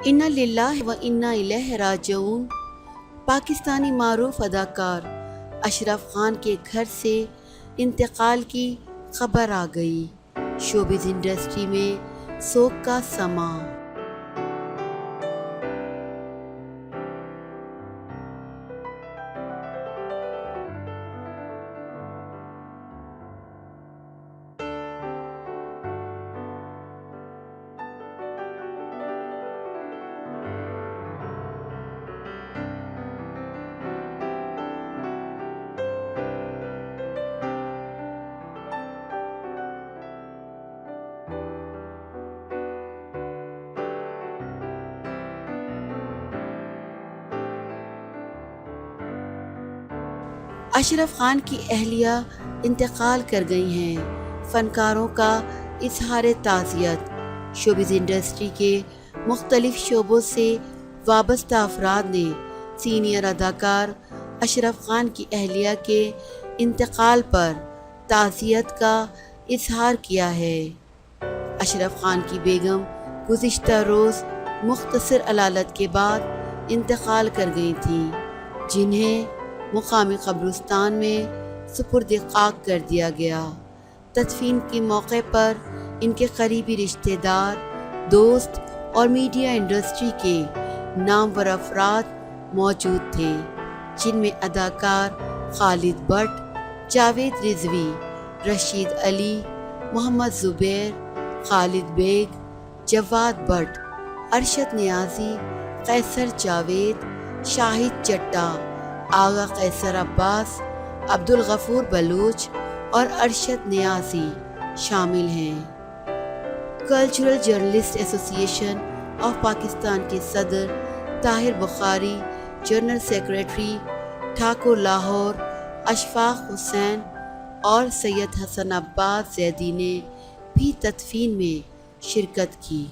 انا للہ و انا الیہ راجعون۔ پاکستانی معروف اداکار اشرف خان کے گھر سے انتقال کی خبر آ گئی۔ شوبز انڈسٹری میں سوگ کا سماں۔ اشرف خان کی اہلیہ انتقال کر گئی ہیں۔ فنکاروں کا اظہار تعزیت۔ شوبز انڈسٹری کے مختلف شعبوں سے وابستہ افراد نے سینئر اداکار اشرف خان کی اہلیہ کے انتقال پر تعزیت کا اظہار کیا ہے۔ اشرف خان کی بیگم گزشتہ روز مختصر علالت کے بعد انتقال کر گئی تھیں، جنہیں مقامی قبرستان میں سپرد خاک کر دیا گیا۔ تدفین کے موقع پر ان کے قریبی رشتہ دار، دوست اور میڈیا انڈسٹری کے نامور افراد موجود تھے، جن میں اداکار خالد بٹ، جاوید رضوی، رشید علی، محمد زبیر، خالد بیگ، جواد بٹ، ارشد نیازی، قیصر جاوید، شاہد چٹا، آغا قیصر عباس، عبدالغفور بلوچ اور ارشد نیازی شامل ہیں۔ کلچرل جرنلسٹ ایسوسی ایشن آف پاکستان کے صدر طاہر بخاری، جنرل سیکریٹری ٹھاکر لاہور اشفاق حسین اور سید حسن عباس زیدی نے بھی تدفین میں شرکت کی۔